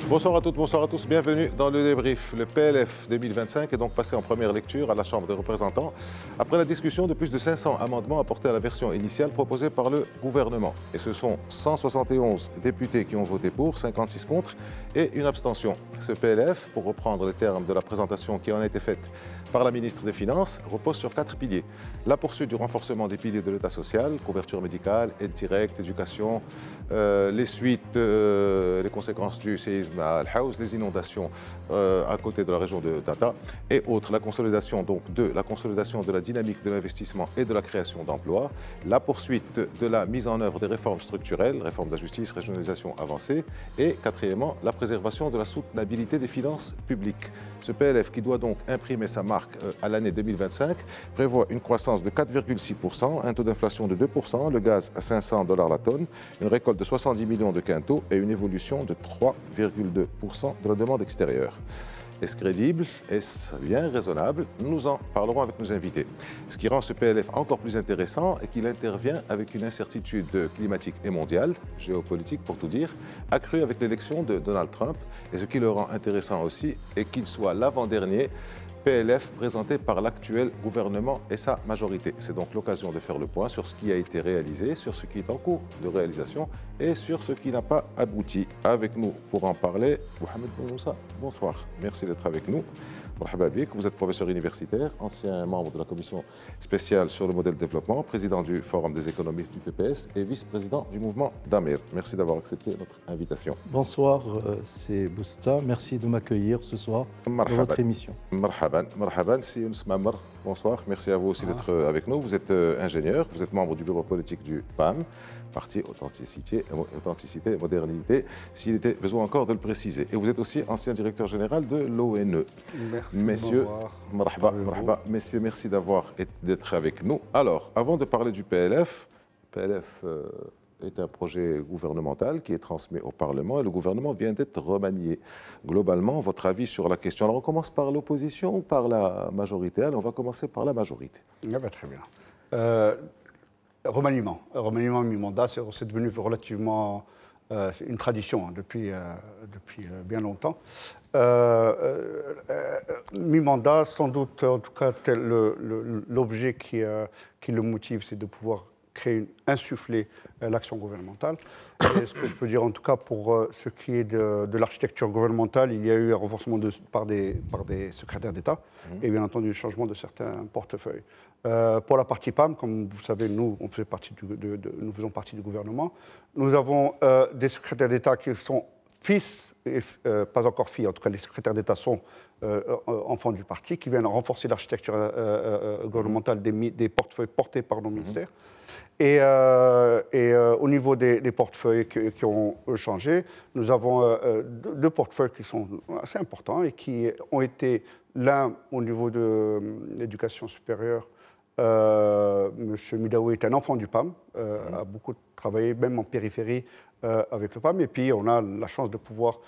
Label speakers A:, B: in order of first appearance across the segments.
A: Bonsoir à toutes, bonsoir à tous. Bienvenue dans le débrief. Le PLF 2025 est donc passé en première lecture à la Chambre des représentants après la discussion de plus de 500 amendements apportés à la version initiale proposée par le gouvernement. Et ce sont 171 députés qui ont voté pour, 56 contre et une abstention. Ce PLF, pour reprendre les termes de la présentation qui en a été faite par la ministre des Finances, repose sur 4 piliers. La poursuite du renforcement des piliers de l'État social, couverture médicale, aide directe, éducation, les suites, les conséquences du séisme à Al-Haouz, les inondations à côté de la région de Tata et autres. La consolidation de la dynamique de l'investissement et de la création d'emplois. La poursuite de la mise en œuvre des réformes structurelles, réforme de la justice, régionalisation avancée. Et quatrièmement, la préservation de la soutenabilité des finances publiques. Ce PLF, qui doit donc imprimer sa marque à l'année 2025, prévoit une croissance de 4,6%, un taux d'inflation de 2%, le gaz à $500 la tonne, une récolte de 70 millions de quintaux et une évolution de 3,2% de la demande extérieure. Est-ce crédible? Est-ce bien raisonnable? Nous en parlerons avec nos invités. Ce qui rend ce PLF encore plus intéressant est qu'il intervient avec une incertitude climatique et mondiale, géopolitique pour tout dire, accrue avec l'élection de Donald Trump. Et ce qui le rend intéressant aussi est qu'il soit l'avant-dernier PLF présenté par l'actuel gouvernement et sa majorité. C'est donc l'occasion de faire le point sur ce qui a été réalisé, sur ce qui est en cours de réalisation et sur ce qui n'a pas abouti. Avec nous pour en parler, Mohamed Bouhoussa, bonsoir. Merci d'être avec nous. Marhaba bik. Vous êtes professeur universitaire, ancien membre de la commission spéciale sur le modèle de développement, président du Forum des économistes du PPS et vice-président du mouvement Damir. Merci d'avoir accepté notre invitation.
B: Bonsoir, c'est Bousta. Merci de m'accueillir ce soir dans votre émission.
A: Marhaban, c'est Younes Mamar. Bonsoir, merci à vous aussi d'être avec nous. Vous êtes ingénieur, vous êtes membre du bureau politique du PAM, Parti Authenticité et Modernité, s'il était besoin encore de le préciser. Et vous êtes aussi ancien directeur général de l'ONE.
C: Merci.
A: Messieurs, marhaba, messieurs, merci d'être avec nous. Alors, avant de parler du PLF, est un projet gouvernemental qui est transmis au Parlement et le gouvernement vient d'être remanié. Globalement, votre avis sur la question? Alors, on commence par l'opposition ou par la majorité? Alors, on va commencer par la majorité.
C: Très bien. Remaniement mi-mandat, c'est devenu relativement une tradition depuis bien longtemps. Mi-mandat, sans doute, en tout cas, l'objet qui le motive, c'est de pouvoir insuffler l'action gouvernementale. Et ce que je peux dire, en tout cas, pour ce qui est de l'architecture gouvernementale, il y a eu un renforcement par des secrétaires d'État et bien entendu, le changement de certains portefeuilles. Pour la partie PAM, comme vous savez, nous faisons partie du gouvernement. Nous avons des secrétaires d'État qui sont fils, et, pas encore filles, en tout cas les secrétaires d'État sont enfants du parti, qui viennent renforcer l'architecture gouvernementale des portefeuilles portés par nos ministères. Et au niveau des portefeuilles qui ont changé, nous avons deux portefeuilles qui sont assez importants et qui ont été, l'un au niveau de l'éducation supérieure. M. Midaoui est un enfant du PAM, a beaucoup travaillé, même en périphérie, avec le PAM. Et puis, on a la chance de pouvoir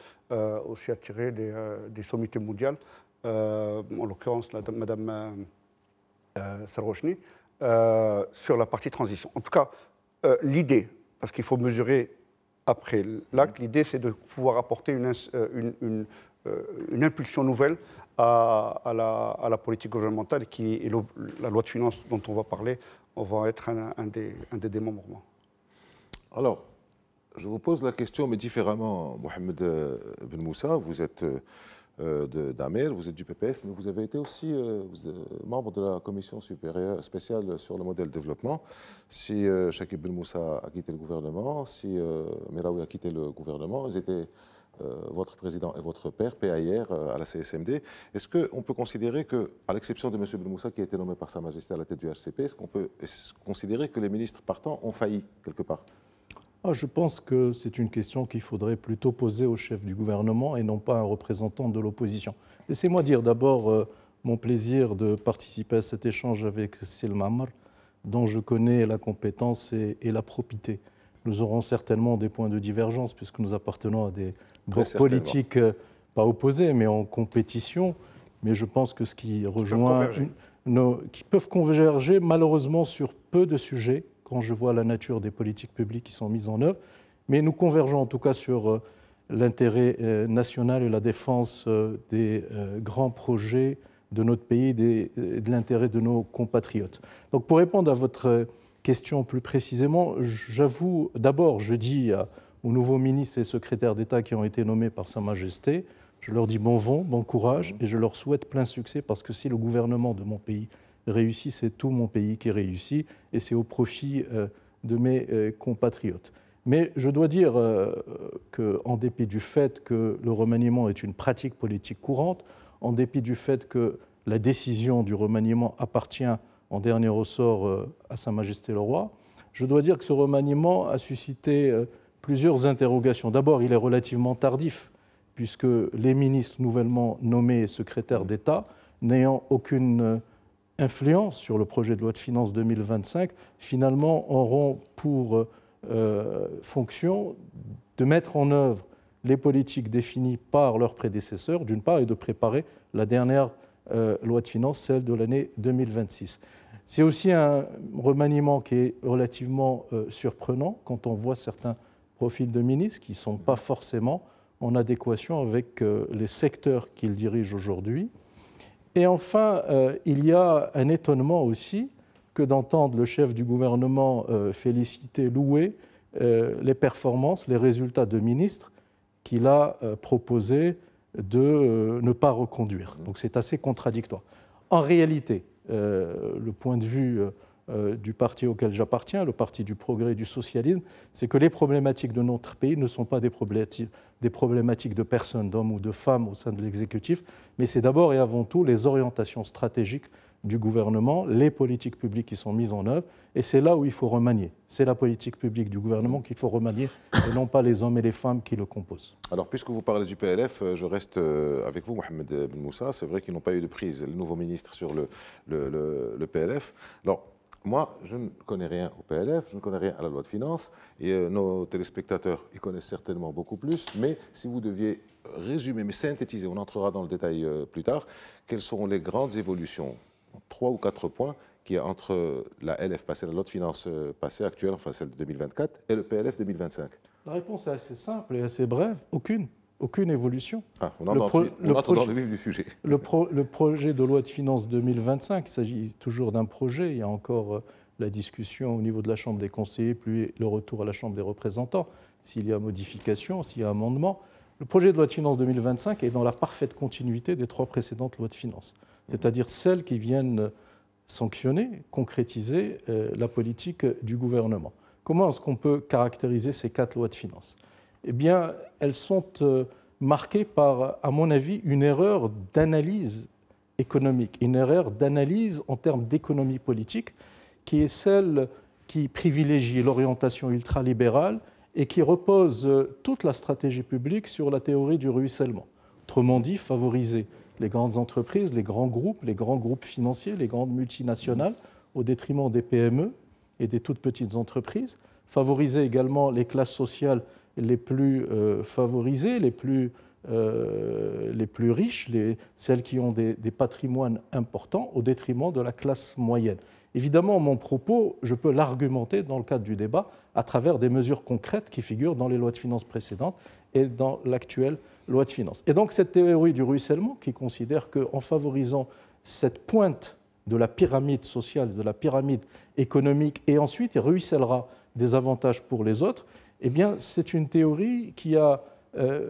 C: aussi attirer des sommités mondiales, en l'occurrence, Mme Sarrochni, sur la partie transition. En tout cas, l'idée, parce qu'il faut mesurer après l'acte, l'idée, c'est de pouvoir apporter une impulsion nouvelle à la politique gouvernementale et la loi de finances dont on va parler, on va être un des démembrements.
A: Alors, je vous pose la question, mais différemment, Mohamed Ben Moussa, vous êtes d'Amir, vous êtes du PPS, mais vous avez été aussi membre de la commission supérieure spéciale sur le modèle de développement. Si Chakib Ben Moussa a quitté le gouvernement, si Meraoui a quitté le gouvernement, ils étaient votre président et votre père, PAIR, à la CSMD. Est-ce qu'on peut considérer que, à l'exception de M. Ben Moussa qui a été nommé par Sa Majesté à la tête du HCP, est-ce qu'on peut considérer que les ministres partants ont failli quelque part?
B: Je pense que c'est une question qu'il faudrait plutôt poser au chef du gouvernement et non pas à un représentant de l'opposition. Laissez-moi dire d'abord mon plaisir de participer à cet échange avec Sil Mamar, dont je connais la compétence et la probité. Nous aurons certainement des points de divergence puisque nous appartenons à des blocs politiques pas opposés mais en compétition. Mais je pense que ce qui rejoint, qui peuvent converger malheureusement sur peu de sujets quand je vois la nature des politiques publiques qui sont mises en œuvre. Mais nous convergeons en tout cas sur l'intérêt national et la défense des grands projets de notre pays, de l'intérêt de nos compatriotes. Donc pour répondre à votre question plus précisément, j'avoue, d'abord, je dis aux nouveaux ministres et secrétaires d'État qui ont été nommés par Sa Majesté, je leur dis bon vent, bon courage, et je leur souhaite plein succès, parce que si le gouvernement de mon pays réussit, c'est tout mon pays qui réussit, et c'est au profit de mes compatriotes. Mais je dois dire qu'en dépit du fait que le remaniement est une pratique politique courante, en dépit du fait que la décision du remaniement appartient en dernier ressort à Sa Majesté le Roi, je dois dire que ce remaniement a suscité plusieurs interrogations. D'abord, il est relativement tardif, puisque les ministres nouvellement nommés secrétaires d'État, n'ayant aucune influence sur le projet de loi de finances 2025, finalement auront pour fonction de mettre en œuvre les politiques définies par leurs prédécesseurs, d'une part, et de préparer la dernière loi de finances, celle de l'année 2026. C'est aussi un remaniement qui est relativement surprenant quand on voit certains profils de ministres qui ne sont pas forcément en adéquation avec les secteurs qu'ils dirigent aujourd'hui. Et enfin, il y a un étonnement aussi que d'entendre le chef du gouvernement féliciter, louer les performances, les résultats de ministres qu'il a proposé de ne pas reconduire. Donc c'est assez contradictoire. En réalité, le point de vue du parti auquel j'appartiens, le parti du progrès et du socialisme, c'est que les problématiques de notre pays ne sont pas des problématiques de personnes, d'hommes ou de femmes au sein de l'exécutif, mais c'est d'abord et avant tout les orientations stratégiques du gouvernement, les politiques publiques qui sont mises en œuvre, et c'est là où il faut remanier. C'est la politique publique du gouvernement qu'il faut remanier, et non pas les hommes et les femmes qui le composent.
A: Alors, puisque vous parlez du PLF, je reste avec vous, Mohamed Ben Moussa. C'est vrai qu'ils n'ont pas eu de prise, le nouveau ministre, sur le PLF. Alors, moi, je ne connais rien au PLF, je ne connais rien à la loi de finances, et nos téléspectateurs, ils connaissent certainement beaucoup plus, mais si vous deviez résumer, mais synthétiser, on entrera dans le détail plus tard, quelles seront les grandes évolutions, 3 ou 4 points, qu'il y a entre la LF passée, la loi de finances passée, actuelle, enfin celle de 2024, et le PLF 2025?
B: La réponse est assez simple et assez brève, aucune évolution.
A: Ah, on entre dans le vif du sujet.
B: Le projet de loi de finances 2025, il s'agit toujours d'un projet. Il y a encore la discussion au niveau de la Chambre des conseillers, puis le retour à la Chambre des représentants, s'il y a modification, s'il y a amendement. Le projet de loi de finances 2025 est dans la parfaite continuité des 3 précédentes lois de finances, c'est-à-dire celles qui viennent sanctionner, concrétiser la politique du gouvernement. Comment est-ce qu'on peut caractériser ces 4 lois de finances ? Eh bien, elles sont marquées par, à mon avis, une erreur d'analyse économique, une erreur d'analyse en termes d'économie politique, qui est celle qui privilégie l'orientation ultralibérale et qui repose toute la stratégie publique sur la théorie du ruissellement. Autrement dit, favoriser les grandes entreprises, les grands groupes financiers, les grandes multinationales, au détriment des PME et des toutes petites entreprises, favoriser également les classes sociales les plus favorisées, les plus riches, celles qui ont des patrimoines importants, au détriment de la classe moyenne. Évidemment, mon propos, je peux l'argumenter dans le cadre du débat à travers des mesures concrètes qui figurent dans les lois de finances précédentes et dans l'actuelle loi de finances. Et donc cette théorie du ruissellement qui considère qu'en favorisant cette pointe de la pyramide sociale, de la pyramide économique, et ensuite il ruissellera des avantages pour les autres, eh bien, c'est une théorie qui a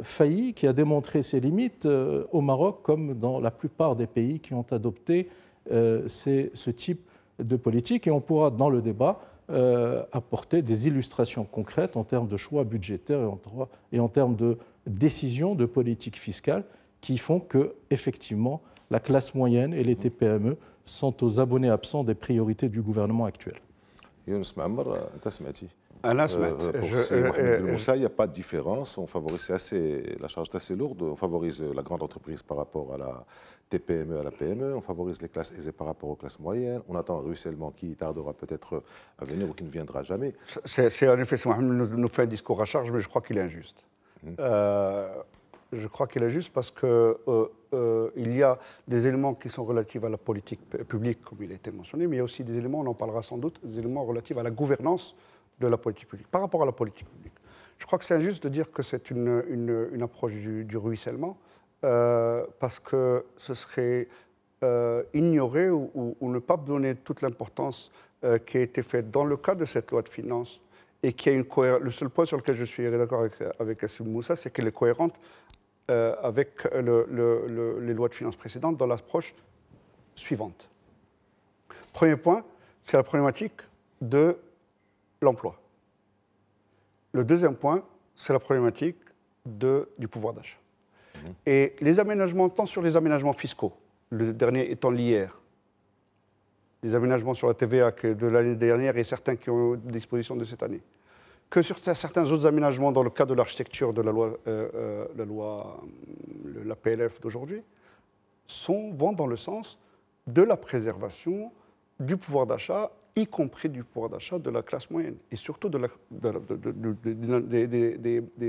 B: failli, qui a démontré ses limites au Maroc, comme dans la plupart des pays qui ont adopté ce type de politique. Et on pourra, dans le débat, apporter des illustrations concrètes en termes de choix budgétaires et en termes de décisions de politique fiscale qui font que, effectivement, la classe moyenne et les TPME sont aux abonnés absents des priorités du gouvernement actuel.
A: Younes Ma'amar, t'as smaati.
C: Pour
A: Mohamed Ben Moussa, il n'y a pas de différence. On favorise la charge est assez lourde. On favorise la grande entreprise par rapport à la TPME, à la PME. On favorise les classes aisées par rapport aux classes moyennes. On attend un ruissellement qui tardera peut-être à venir ou qui ne viendra jamais.
C: C'est en effet, Mohamed nous fait un discours à charge, mais je crois qu'il est injuste. Je crois qu'il est injuste parce qu'il y a des éléments qui sont relatifs à la politique publique, comme il a été mentionné, mais il y a aussi des éléments, on en parlera sans doute, des éléments relatifs à la gouvernance de la politique publique. Par rapport à la politique publique, Je crois que c'est injuste de dire que c'est une approche du ruissellement, parce que ce serait ignorer ou ne pas donner toute l'importance qui a été faite dans le cadre de cette loi de finances et qui a une cohérence. Le seul point sur lequel je suis d'accord avec Hassim Moussa, c'est qu'elle est cohérente avec les lois de finances précédentes dans l'approche suivante. Premier point, c'est la problématique de l'emploi. Le deuxième point, c'est la problématique du pouvoir d'achat. Et les aménagements, tant sur les aménagements fiscaux, le dernier étant l'IR, les aménagements sur la TVA de l'année dernière et certains qui ont des dispositions de cette année, que sur certains autres aménagements dans le cadre de l'architecture de la PLF d'aujourd'hui, vont dans le sens de la préservation du pouvoir d'achat, y compris du pouvoir d'achat de la classe moyenne, et surtout des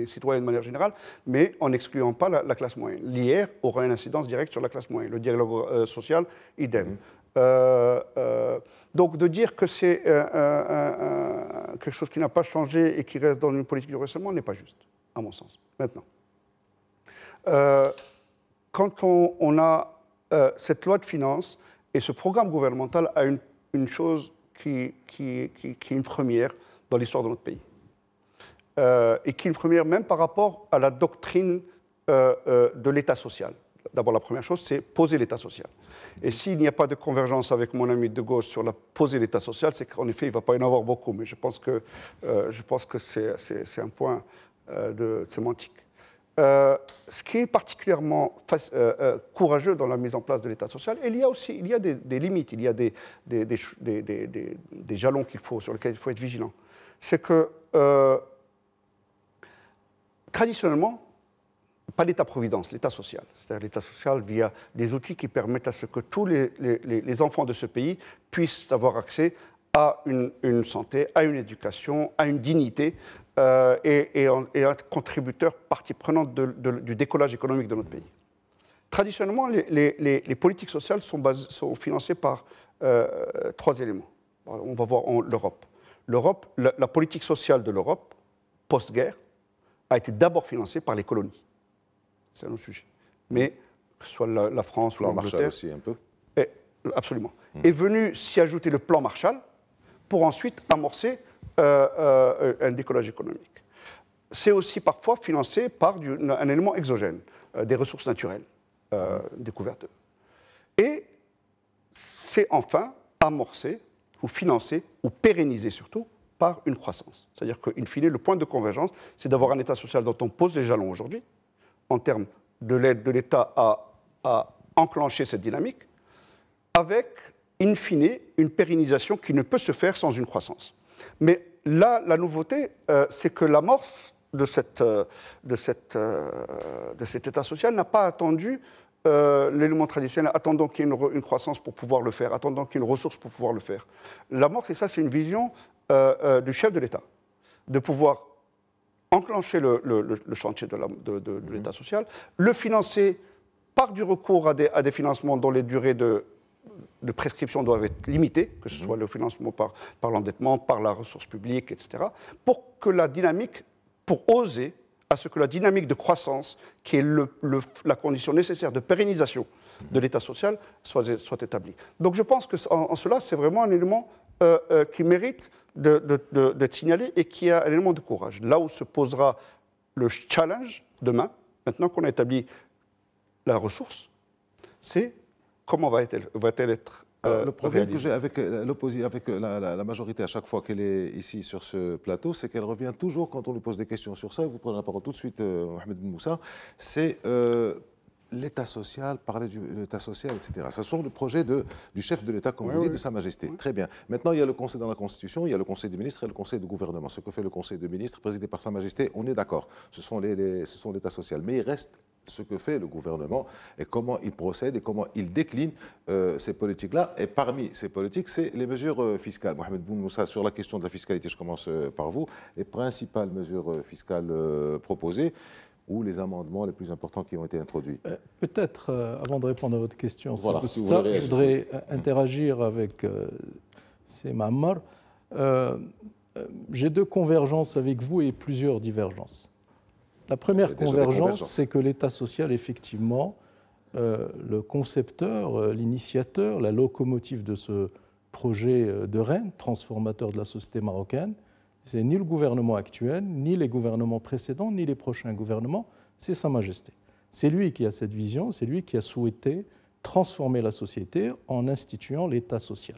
C: citoyens de manière générale, mais en n'excluant pas la classe moyenne. L'IR aura une incidence directe sur la classe moyenne, le dialogue social, idem. Donc de dire que c'est quelque chose qui n'a pas changé et qui reste dans une politique du ruissellement n'est pas juste, à mon sens. Maintenant, quand on a cette loi de finances et ce programme gouvernemental a une chose qui est une première dans l'histoire de notre pays, et qui est une première même par rapport à la doctrine de l'État social. D'abord, la première chose, c'est poser l'État social. Et s'il n'y a pas de convergence avec mon ami de gauche sur poser l'État social, c'est qu'en effet, il ne va pas y en avoir beaucoup. Mais je pense que c'est un point de sémantique. Ce qui est particulièrement courageux dans la mise en place de l'État social, et il y a des limites, il y a des jalons sur lesquels il faut être vigilant. C'est que, traditionnellement, pas l'État-providence, l'État social. C'est-à-dire l'État social via des outils qui permettent à ce que tous les enfants de ce pays puissent avoir accès à une santé, à une éducation, à une dignité, et être contributeur, partie prenante du décollage économique de notre pays. Traditionnellement, les politiques sociales sont financées par 3 éléments. On va voir l'Europe. La politique sociale de l'Europe, post-guerre, a été d'abord financée par les colonies. C'est un autre sujet. Mais que ce soit la France ou l'Angleterre...
A: aussi un peu.
C: Absolument. Est venu s'y ajouter le plan Marshall pour ensuite amorcer un décollage économique. C'est aussi parfois financé par un élément exogène, des ressources naturelles découvertes. Et c'est enfin amorcé, ou financé, ou pérennisé surtout, par une croissance. C'est-à-dire qu'in fine, le point de convergence, c'est d'avoir un État social dont on pose les jalons aujourd'hui, en termes de l'aide de l'État à enclencher cette dynamique, avec, in fine, une pérennisation qui ne peut se faire sans une croissance. Mais là, la nouveauté, c'est que l'amorce de cet État social n'a pas attendu l'élément traditionnel, attendant qu'il y ait une croissance pour pouvoir le faire, attendant qu'il y ait une ressource pour pouvoir le faire. L'amorce, et ça, c'est une vision du chef de l'État, de pouvoir enclencher le chantier de l'État social, le financer par du recours à des financements dont les durées de prescription doivent être limitées, que ce soit le financement par l'endettement, par la ressource publique, etc., pour oser à ce que la dynamique de croissance, qui est la condition nécessaire de pérennisation de l'État social, soit établie. Donc je pense qu'en cela, c'est vraiment un élément qui mérite d'être signalé et qui a un élément de courage. Là où se posera le challenge demain, maintenant qu'on a établi la ressource, c'est comment va-t-elle être
A: le problème que
C: réalisée.
A: j'ai avec la majorité à chaque fois qu'elle est ici sur ce plateau, c'est qu'elle revient toujours quand on lui pose des questions sur ça. Vous prenez la parole tout de suite, Mohamed Ben Moussa. C'est l'État social, parler de l'État social, etc. Ce sont le projet du chef de l'État, comme vous dites, de Sa Majesté. Oui. Très bien. Maintenant, il y a le Conseil dans la Constitution, il y a le Conseil des ministres et le Conseil du gouvernement. Ce que fait le Conseil des ministres, présidé par Sa Majesté, on est d'accord. Ce sont l'État social. Mais il reste ce que fait le gouvernement et comment il procède et comment il décline ces politiques-là. Et parmi ces politiques, c'est les mesures fiscales. Mohamed Ben Moussa, sur la question de la fiscalité, je commence par vous. Les principales mesures fiscales proposées ou les amendements les plus importants qui ont été introduits?
B: Peut-être, avant de répondre à votre question,
A: voilà,
B: je voudrais interagir avec Sema Ammar. J'ai deux convergences avec vous et plusieurs divergences. La première convergence, c'est que l'État social, effectivement, le concepteur, l'initiateur, la locomotive de ce projet de Rennes, transformateur de la société marocaine, c'est ni le gouvernement actuel, ni les gouvernements précédents, ni les prochains gouvernements, c'est Sa Majesté. C'est lui qui a cette vision, c'est lui qui a souhaité transformer la société en instituant l'État social.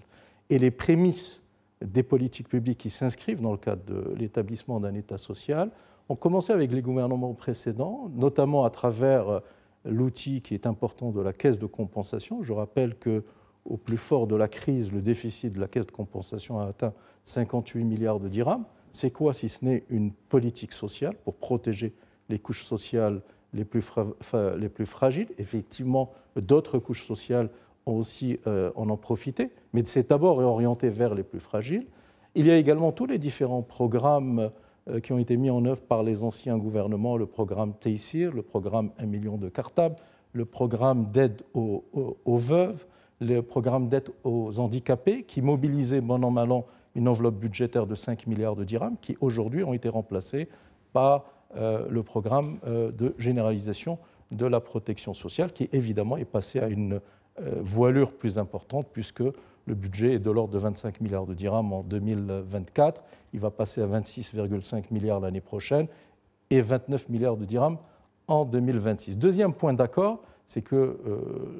B: Et les prémices des politiques publiques qui s'inscrivent dans le cadre de l'établissement d'un État social ont commencé avec les gouvernements précédents, notamment à travers l'outil qui est important de la caisse de compensation. Je rappelle qu'au plus fort de la crise, le déficit de la caisse de compensation a atteint 58 milliards de dirhams. C'est quoi si ce n'est une politique sociale pour protéger les couches sociales les plus fragiles? Effectivement, d'autres couches sociales ont aussi en ont profité, mais c'est d'abord orienté vers les plus fragiles. Il y a également tous les différents programmes qui ont été mis en œuvre par les anciens gouvernements, le programme Teissir, le programme 1 million de cartables, le programme d'aide aux veuves, le programme d'aide aux handicapés, qui mobilisaient bon an mal an une enveloppe budgétaire de 5 milliards de dirhams, qui aujourd'hui ont été remplacés par le programme de généralisation de la protection sociale, qui évidemment est passé à une voilure plus importante, puisque le budget est de l'ordre de 25 milliards de dirhams en 2024. Il va passer à 26,5 milliards l'année prochaine et 29 milliards de dirhams en 2026. Deuxième point d'accord, c'est que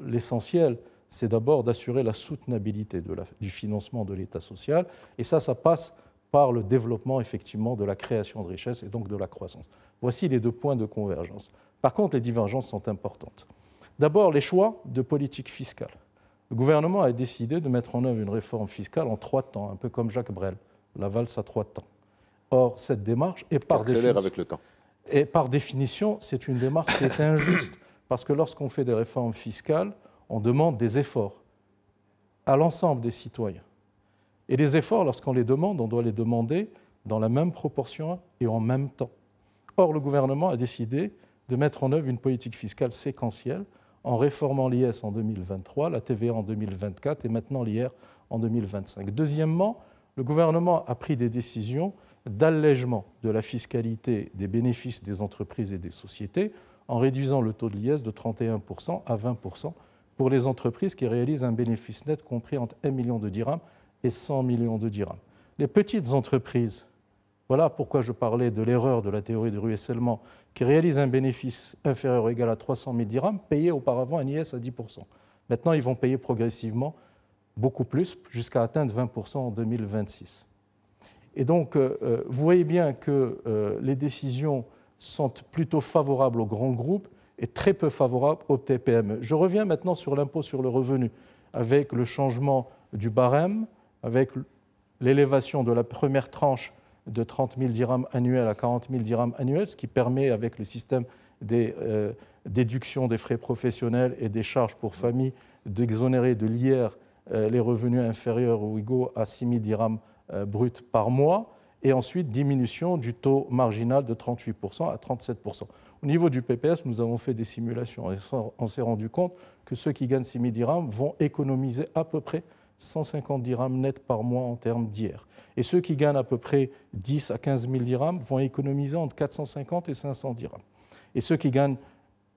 B: l'essentiel, c'est d'abord d'assurer la soutenabilité du financement de l'État social. Et ça passe par le développement, effectivement, de la création de richesses et donc de la croissance. Voici les deux points de convergence. Par contre, les divergences sont importantes. D'abord, les choix de politique fiscale. Le gouvernement a décidé de mettre en œuvre une réforme fiscale en 3 temps, un peu comme Jacques Brel, la valse à 3 temps. Or, cette démarche est par définition,
A: avec le temps.
B: Et par définition, c'est une démarche qui est injuste, parce que lorsqu'on fait des réformes fiscales, on demande des efforts à l'ensemble des citoyens. Et les efforts, lorsqu'on les demande, on doit les demander dans la même proportion et en même temps. Or, le gouvernement a décidé de mettre en œuvre une politique fiscale séquentielle en réformant l'IS en 2023, la TVA en 2024 et maintenant l'IR en 2025. Deuxièmement, le gouvernement a pris des décisions d'allègement de la fiscalité des bénéfices des entreprises et des sociétés en réduisant le taux de l'IS de 31% à 20% pour les entreprises qui réalisent un bénéfice net compris entre 1 million de dirhams et 100 millions de dirhams. Les petites entreprises, voilà pourquoi je parlais de l'erreur de la théorie du ruissellement, qui réalisent un bénéfice inférieur ou égal à 300 000 dirhams, payaient auparavant un IS à 10%. Maintenant, ils vont payer progressivement beaucoup plus, jusqu'à atteindre 20% en 2026. Et donc, vous voyez bien que les décisions sont plutôt favorables aux grands groupes et très peu favorables aux TPME. Je reviens maintenant sur l'impôt sur le revenu, avec le changement du barème, avec l'élévation de la première tranche de 30 000 dirhams annuels à 40 000 dirhams annuels, ce qui permet, avec le système des déductions des frais professionnels et des charges pour famille, d'exonérer de l'IR les revenus inférieurs ou égaux à 6 000 dirhams bruts par mois, et ensuite diminution du taux marginal de 38% à 37%. Au niveau du PPS, nous avons fait des simulations et on s'est rendu compte que ceux qui gagnent 6 000 dirhams vont économiser à peu près 150 dirhams net par mois en termes d'IR. Et ceux qui gagnent à peu près 10 à 15 000 dirhams vont économiser entre 450 et 500 dirhams. Et ceux qui gagnent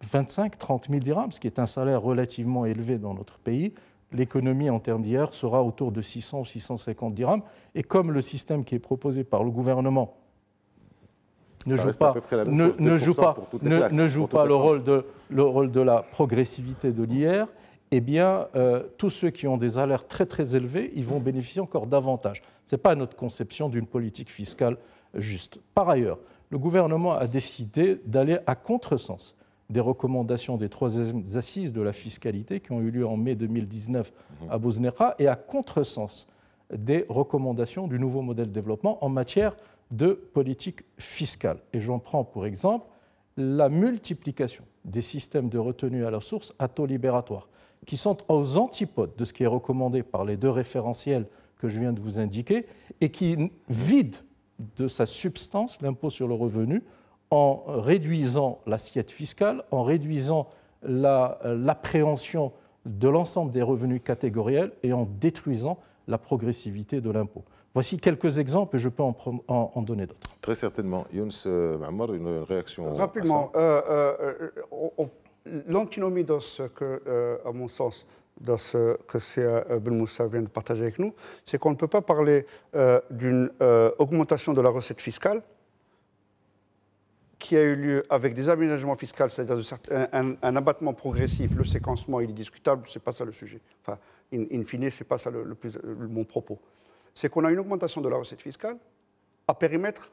B: 25 30 000 dirhams, ce qui est un salaire relativement élevé dans notre pays, l'économie en termes d'IR sera autour de 600 ou 650 dirhams. Et comme le système qui est proposé par le gouvernement ne joue pas le rôle de la progressivité de l'IR, eh bien, tous ceux qui ont des salaires très très élevés, ils vont bénéficier encore davantage. Ce n'est pas notre conception d'une politique fiscale juste. Par ailleurs, le gouvernement a décidé d'aller à contresens des recommandations des 3e assises de la fiscalité qui ont eu lieu en mai 2019 à Bouznera et à contresens des recommandations du nouveau modèle de développement en matière de politique fiscale. Et j'en prends pour exemple la multiplication des systèmes de retenue à la source à taux libératoire, qui sont aux antipodes de ce qui est recommandé par les 2 référentiels que je viens de vous indiquer et qui vident de sa substance l'impôt sur le revenu en réduisant l'assiette fiscale, en réduisant l'appréhension de l'ensemble des revenus catégoriels et en détruisant la progressivité de l'impôt. Voici quelques exemples et je peux en donner d'autres.
A: Très certainement. Younes Ma'ammar, une réaction.
C: Rapidement, l'antinomie dans ce que, à mon sens, dans ce que Ben Moussa vient de partager avec nous, c'est qu'on ne peut pas parler d'une augmentation de la recette fiscale qui a eu lieu avec des aménagements fiscaux, c'est-à-dire un abattement progressif. Le séquencement, il est discutable, ce n'est pas ça le sujet. Enfin, in fine, ce n'est pas ça mon propos. C'est qu'on a une augmentation de la recette fiscale à périmètre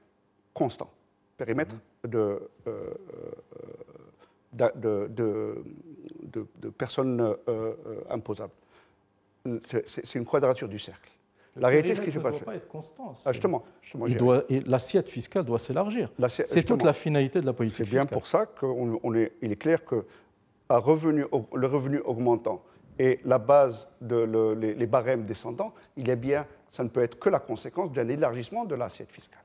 C: constant, périmètre de personnes imposables. C'est une quadrature du cercle. La réalité, ce qui se passe.
B: Ne doit pas être constant.
C: Justement,
B: l'assiette fiscale doit s'élargir. C'est toute la finalité de la politique fiscale.
C: C'est bien pour ça qu'il est clair que le revenu augmentant et la base, les barèmes descendants, ça ne peut être que la conséquence d'un élargissement de l'assiette fiscale.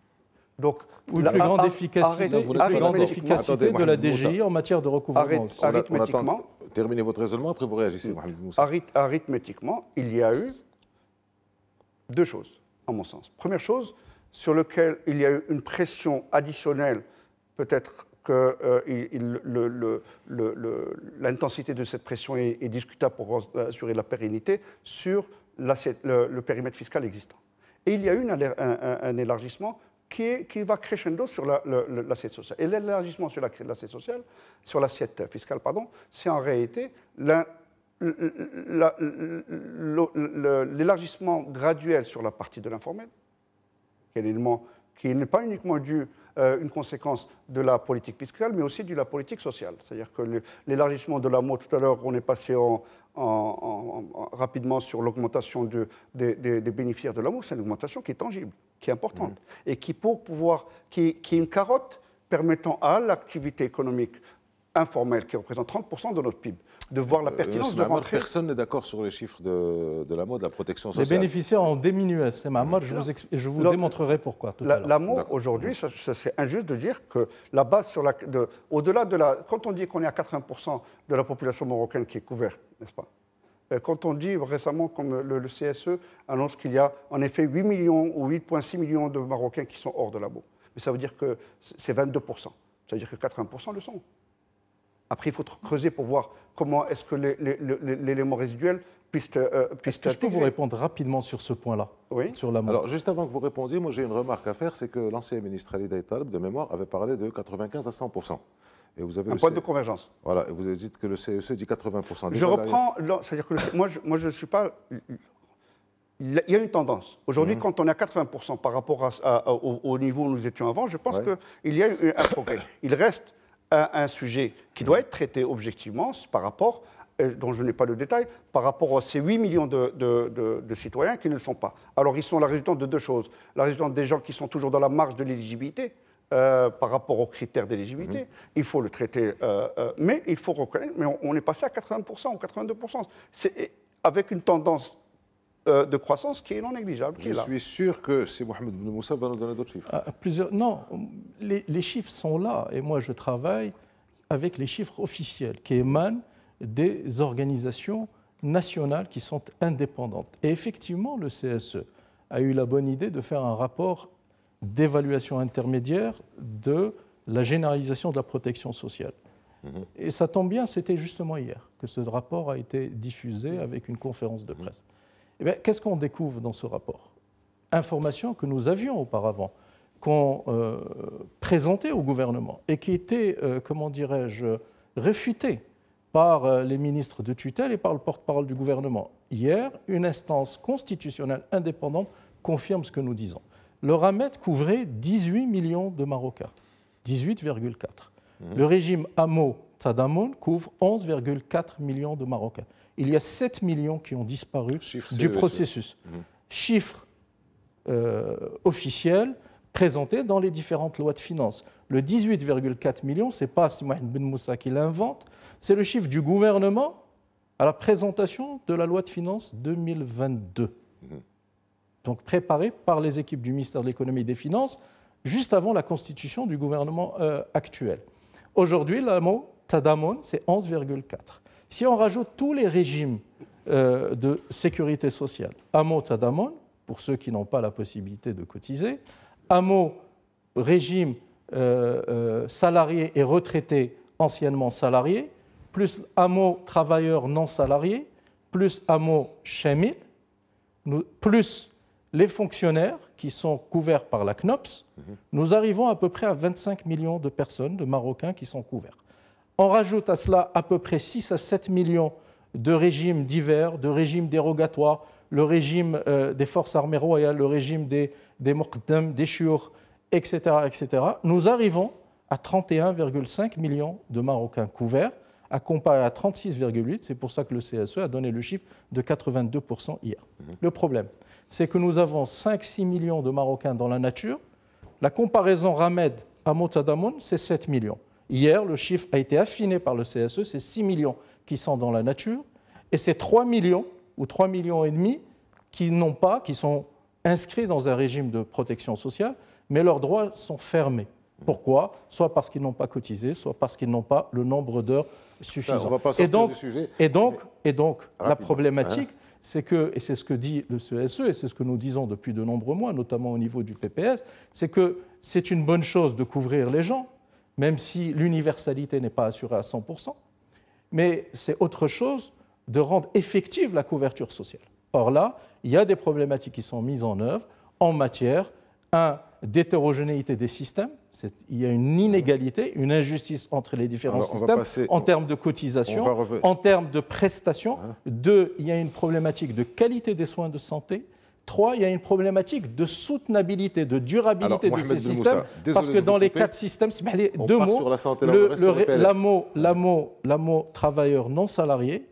C: Donc,
B: ou une plus grande efficacité de la DGI en matière de recouvrement.
C: Arithmétiquement,
A: terminez votre raisonnement, après vous réagissez, Mohamed Moussa.
C: Arithmétiquement, il y a eu deux choses, à mon sens. Première chose, sur laquelle il y a eu une pression additionnelle, peut-être que l'intensité de cette pression est discutable pour assurer la pérennité sur le périmètre fiscal existant. Et il y a eu un élargissement qui va crescendo sur l'assiette sociale. Et l'élargissement sur l'assiette sociale, sur l'assiette fiscale, pardon, c'est en réalité l'élargissement graduel sur la partie de l'informel, qui est un élément qui n'est pas uniquement dû une conséquence de la politique fiscale, mais aussi de la politique sociale. C'est-à-dire que l'élargissement de l'AMO, tout à l'heure, on est passé rapidement sur l'augmentation des bénéficiaires de l'AMO, c'est une augmentation qui est tangible, qui est importante, et qui est une carotte permettant à l'activité économique informelle, qui représente 30% de notre PIB, de voir la pertinence de rentrer.
A: Personne n'est d'accord sur les chiffres de l'AMO, de la protection sociale.
B: Les bénéficiaires ont diminué, c'est Ma'ammar, je vous démontrerai pourquoi tout à l'heure.
C: L'AMO, aujourd'hui, c'est injuste de dire que la base au-delà de quand on dit qu'on est à 80% de la population marocaine qui est couverte, n'est-ce pas? Quand on dit récemment, comme le CSE annonce qu'il y a en effet 8 millions ou 8,6 millions de Marocains qui sont hors de l'AMO, mais ça veut dire que c'est 22%. Ça veut dire que 80% le sont. Après, il faut creuser pour voir comment est-ce que l'élément résiduel puisse
B: je peux vous répondre rapidement sur ce point-là,
C: oui.
B: Sur l'AMO.
A: Alors, juste avant que vous répondiez, moi j'ai une remarque à faire, c'est que l'ancien ministre Ali Daïtaleb, de mémoire, avait parlé de 95 à 100%. Et vous avez
C: un point de convergence.
A: Voilà, et vous avez dit que le CSE dit 80%.
C: Je reprends, c'est-à-dire que moi je ne suis pas... Il y a une tendance. Aujourd'hui, quand on est à 80% par rapport au niveau où nous étions avant, je pense qu'il y a eu un progrès. Il reste un sujet qui doit être traité objectivement par rapport, dont je n'ai pas le détail, par rapport à ces 8 millions de citoyens qui ne le sont pas. Alors, ils sont la résultante de deux choses. La résultante des gens qui sont toujours dans la marge de l'éligibilité par rapport aux critères d'éligibilité. Il faut le traiter, mais il faut reconnaître, mais on est passé à 80% ou 82%. C'est avec une tendance de croissance qui est non négligeable.
A: Je suis sûr que si Mohamed Ben Moussa va nous donner d'autres chiffres.
B: Non, les chiffres sont là et moi je travaille avec les chiffres officiels qui émanent des organisations nationales qui sont indépendantes. Et effectivement, le CSE a eu la bonne idée de faire un rapport d'évaluation intermédiaire de la généralisation de la protection sociale. Et ça tombe bien, c'était justement hier que ce rapport a été diffusé avec une conférence de presse. Eh bien, qu'est-ce qu'on découvre dans ce rapport? Informations que nous avions auparavant, qu'on présentait au gouvernement et qui étaient, comment dirais-je, réfutées par les ministres de tutelle et par le porte-parole du gouvernement. Hier, une instance constitutionnelle indépendante confirme ce que nous disons. Le RAMET couvrait 18 millions de Marocains, 18,4. Le régime AMO-Tadamon couvre 11,4 millions de Marocains. Il y a 7 millions qui ont disparu du processus. Chiffre officiel présenté dans les différentes lois de finances. Le 18,4 millions, ce n'est pas Mohamed Ben Moussa qui l'invente, c'est le chiffre du gouvernement à la présentation de la loi de finances 2022. Donc préparée par les équipes du ministère de l'économie et des finances, juste avant la constitution du gouvernement actuel. Aujourd'hui, l'AMO Tadamon, c'est 11,4. Si on rajoute tous les régimes de sécurité sociale, AMO Tadamon, pour ceux qui n'ont pas la possibilité de cotiser, AMO, régime salariés et retraités anciennement salariés, plus AMO travailleurs non salariés, plus AMO chamil, plus les fonctionnaires qui sont couverts par la CNOPS, nous arrivons à peu près à 25 millions de personnes, de Marocains qui sont couverts. On rajoute à cela à peu près 6 à 7 millions de régimes divers, de régimes dérogatoires, le régime des forces armées royales, le régime des Muqaddam, des Chiour, etc., etc. Nous arrivons à 31,5 millions de Marocains couverts, à comparer à 36,8. C'est pour ça que le CSE a donné le chiffre de 82% hier. Le problème, c'est que nous avons 5-6 millions de Marocains dans la nature. La comparaison Ramed à Motadamoun, c'est 7 millions. Hier, le chiffre a été affiné par le CSE, c'est 6 millions qui sont dans la nature, et c'est 3 millions ou 3 millions et demi qui sont inscrits dans un régime de protection sociale, mais leurs droits sont fermés. Pourquoi? Soit parce qu'ils n'ont pas cotisé, soit parce qu'ils n'ont pas le nombre d'heures suffisant.
A: On va pas sortir du sujet.
B: Et donc la problématique, c'est que, et c'est ce que dit le CSE, et c'est ce que nous disons depuis de nombreux mois, notamment au niveau du PPS, c'est que c'est une bonne chose de couvrir les gens, même si l'universalité n'est pas assurée à 100%, mais c'est autre chose de rendre effective la couverture sociale. Or là, il y a des problématiques qui sont mises en œuvre en matière d'hétérogénéité des systèmes. Il y a une inégalité, une injustice entre les différents systèmes en termes de cotisation, en termes de prestations. 2, il y a une problématique de qualité des soins de santé. 3, il y a une problématique de soutenabilité, de durabilité de ces systèmes. Parce que dans les 4 systèmes, deux mots, l'AMO travailleurs non salariés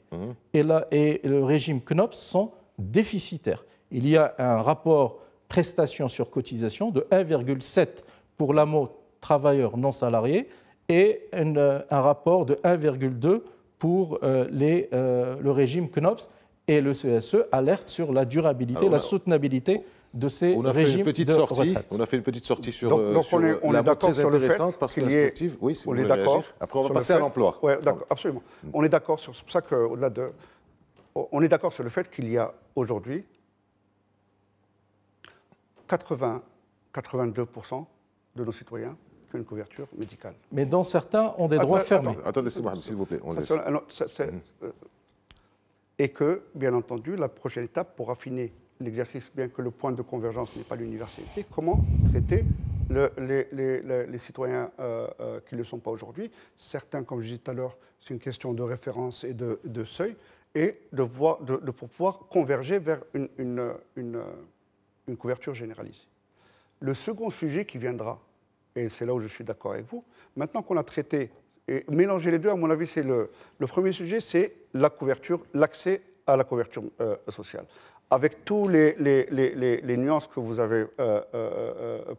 B: et le régime CNOPS sont déficitaires. Il y a un rapport prestations sur cotisation de 1,7 pour l'AMO travailleurs non salariés et un rapport de 1,2 pour le régime CNOPS, et le CSE alerte sur la durabilité, la soutenabilité de ces régimes de retraite.
A: On a fait une petite sortie sur
C: on est d'accord
A: très intéressante parce que instructive. Oui, si on est d'accord. Après, on va passer à l'emploi.
C: Oui, d'accord, absolument. On est d'accord sur ça qu'au-delà de, on est d'accord sur le fait qu'il y a aujourd'hui 82% de nos citoyens qui ont une couverture médicale.
B: Mais dont certains ont des droits fermés.
A: Attendez, s'il vous plaît.
C: Et que, bien entendu, la prochaine étape pour affiner l'exercice, bien que le point de convergence n'est pas l'universalité, comment traiter les citoyens qui ne le sont pas aujourd'hui. Certains, comme je disais tout à l'heure, c'est une question de référence et de seuil, et pour pouvoir converger vers une couverture généralisée. Le second sujet qui viendra, et c'est là où je suis d'accord avec vous, maintenant qu'on a traité, et mélanger les deux, à mon avis, c'est le premier sujet, c'est la couverture, l'accès à la couverture sociale, avec tous les nuances que vous avez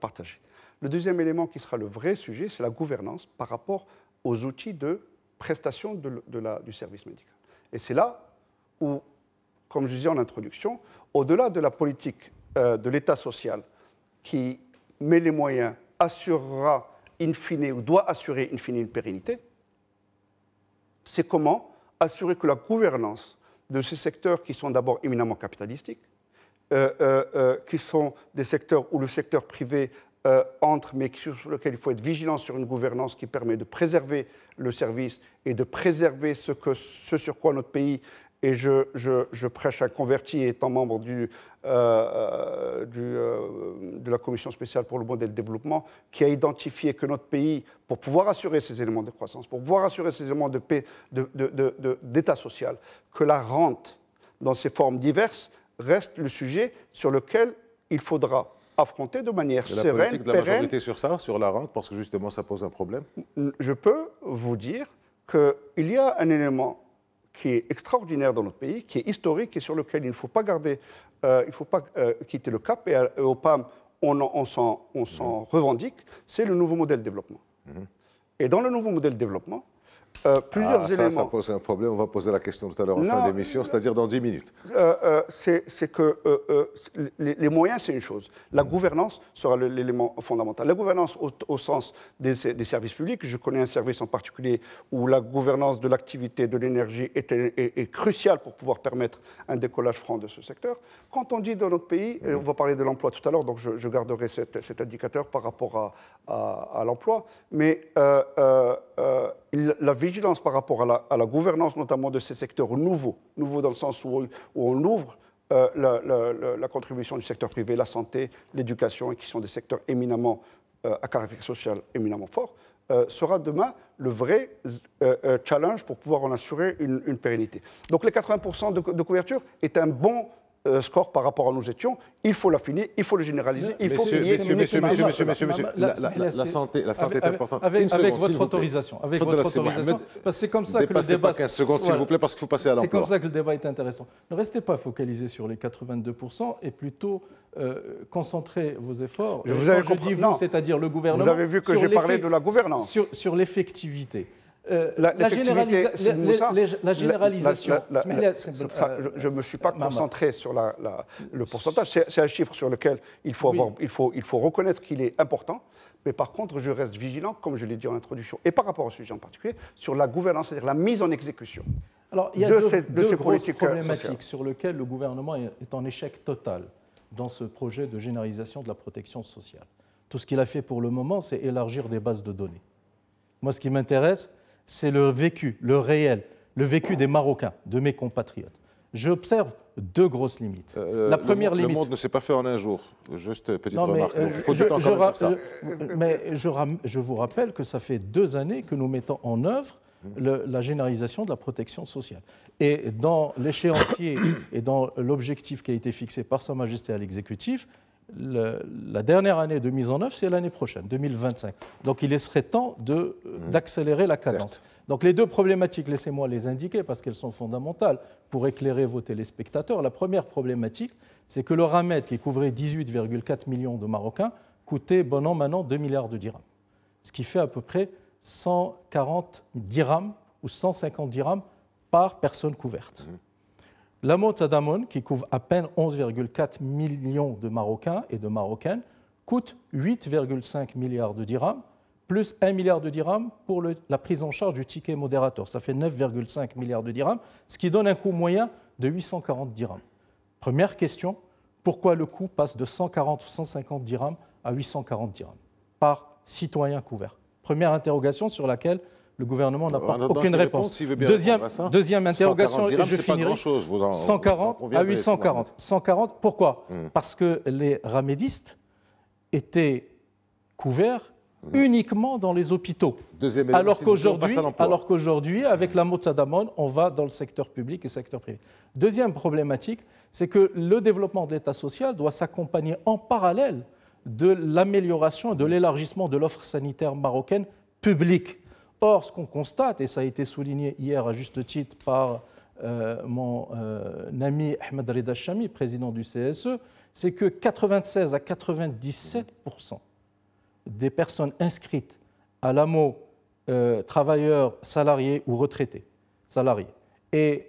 C: partagées. Le deuxième élément qui sera le vrai sujet, c'est la gouvernance par rapport aux outils de prestation du service médical. Et c'est là où, comme je disais en introduction, au-delà de la politique de l'État social qui met les moyens, assurera in fine, ou doit assurer in fine une pérennité, c'est comment assurer que la gouvernance de ces secteurs qui sont d'abord éminemment capitalistiques, qui sont des secteurs où le secteur privé entre, mais sur lequel il faut être vigilant sur une gouvernance qui permet de préserver le service et de préserver ce sur quoi notre pays, et je prêche un converti étant membre de la commission spéciale pour le modèle de développement, qui a identifié que notre pays, pour pouvoir assurer ces éléments de croissance, pour pouvoir assurer ces éléments d'état social, que la rente, dans ses formes diverses, reste le sujet sur lequel il faudra affronter de manière sereine,
A: la politique de la majorité sur ça, sur la rente, parce que justement ça pose un problème.
C: Je peux vous dire qu'il y a un élément qui est extraordinaire dans notre pays, qui est historique et sur lequel il ne faut pas garder, il ne faut pas quitter le cap, et au PAM, on s'en revendique, c'est le nouveau modèle de développement. Et dans le nouveau modèle de développement, plusieurs éléments.
A: Ça pose un problème. On va poser la question tout à l'heure en fin d'émission, c'est-à-dire dans 10 minutes.
C: C'est que les moyens, c'est une chose. La gouvernance sera l'élément fondamental. La gouvernance au sens des services publics. Je connais un service en particulier où la gouvernance de l'activité de l'énergie est cruciale pour pouvoir permettre un décollage franc de ce secteur. Quand on dit dans notre pays, et on va parler de l'emploi tout à l'heure, donc je garderai cet indicateur par rapport à l'emploi, mais la vigilance par rapport à la gouvernance notamment de ces secteurs nouveaux dans le sens où on ouvre la contribution du secteur privé, la santé, l'éducation, et qui sont des secteurs éminemment à caractère social éminemment fort, sera demain le vrai challenge pour pouvoir en assurer une pérennité. Donc les 80% de couverture est un bon score par rapport à nous étions. Il faut l'affiner, il faut le généraliser, il faut qu'il y ait
A: la santé est importante.
B: Avec votre autorisation. Parce que c'est comme ça que le débat...
A: pas 15 secondes, s'il vous plaît, parce qu'il faut passer à l'emploi.
B: C'est comme ça que le débat est intéressant. Ne restez pas focalisés sur les 82% et plutôt concentrez vos efforts. Je dis vous, c'est-à-dire le gouvernement...
C: Vous avez vu que j'ai parlé de la gouvernance.
B: Sur l'effectivité.
C: La
B: généralisation.
C: Je ne me suis pas concentré sur le pourcentage. C'est un chiffre sur lequel il faut reconnaître qu'il est important. Mais par contre, je reste vigilant, comme je l'ai dit en introduction, et par rapport au sujet en particulier, sur la gouvernance, c'est-à-dire la mise en exécution.
B: Alors, il y a deux grosses problématiques sur lesquelles le gouvernement est en échec total dans ce projet de généralisation de la protection sociale. Tout ce qu'il a fait pour le moment, c'est élargir des bases de données. Moi, ce qui m'intéresse, c'est le vécu, le réel, le vécu des Marocains, de mes compatriotes. J'observe deux grosses limites. La première limite...
A: Le monde ne s'est pas fait en un jour. Juste petite remarque. Il faut du temps quand même pour ça.
B: Mais je vous rappelle que ça fait 2 années que nous mettons en œuvre la généralisation de la protection sociale. Et dans l'échéancier et dans l'objectif qui a été fixé par Sa Majesté à l'exécutif, la dernière année de mise en œuvre, c'est l'année prochaine, 2025. Donc il serait temps d'accélérer la cadence. Certes. Donc les deux problématiques, laissez-moi les indiquer parce qu'elles sont fondamentales pour éclairer vos téléspectateurs. La première problématique, c'est que le Ramed, qui couvrait 18,4 millions de Marocains, coûtait bon an, maintenant 2 milliards de dirhams. Ce qui fait à peu près 140 dirhams ou 150 dirhams par personne couverte. La Motadamon, qui couvre à peine 11,4 millions de Marocains et de Marocaines, coûte 8,5 milliards de dirhams, plus 1 milliard de dirhams pour la prise en charge du ticket modérateur. Ça fait 9,5 milliards de dirhams, ce qui donne un coût moyen de 840 dirhams. Première question, pourquoi le coût passe de 140 ou 150 dirhams à 840 dirhams par citoyen couvert? Première interrogation sur laquelle le gouvernement n'apporte aucune réponse. Deuxième interrogation, et je finirai. 140 à 840. 140, pourquoi? Parce que les ramédistes étaient couverts uniquement dans les hôpitaux. Alors qu'aujourd'hui, avec la Motadamon, on va dans le secteur public et le secteur privé. Deuxième problématique, c'est que le développement de l'État social doit s'accompagner en parallèle de l'amélioration et de l'élargissement de l'offre sanitaire marocaine publique. Or, ce qu'on constate, et ça a été souligné hier à juste titre par mon ami Ahmed Rida Chami, président du CSE, c'est que 96 à 97% des personnes inscrites à l'AMO, travailleurs salariés ou retraités, salariés, et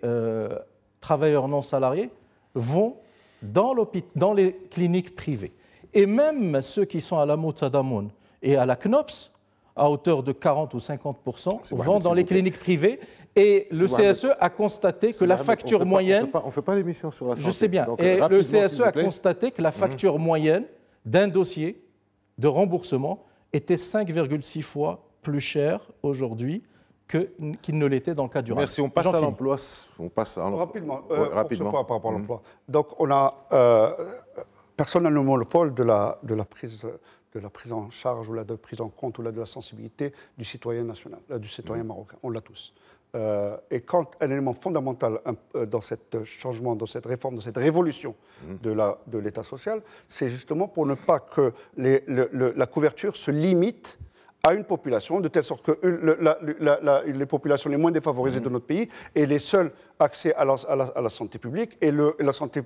B: travailleurs non salariés, vont dans les cliniques privées. Et même ceux qui sont à l'AMO Tadamoun et à la CNOPS, à hauteur de 40 ou 50%, vont dans les cliniques privées. Et le CSE a constaté que la facture moyenne...
A: On ne fait pas l'émission sur la santé.
B: Je sais bien. Donc, et le CSE a constaté que la facture moyenne d'un dossier de remboursement était 5,6 fois plus cher aujourd'hui qu'il ne l'était dans le cas du RAMED.
A: Merci. On passe à l'emploi.
C: Rapidement. Rapidement. Par rapport à l'emploi. Donc, on a... personne n'a le monopole de la prise en charge ou de prise en compte ou de la sensibilité du citoyen national, du citoyen marocain. On l'a tous. Et quand un élément fondamental dans ce changement, dans cette réforme, dans cette révolution de l'État social, c'est justement pour ne pas que la couverture se limite à une population, de telle sorte que les populations les moins défavorisées de notre pays aient les seuls accès à la santé publique et la santé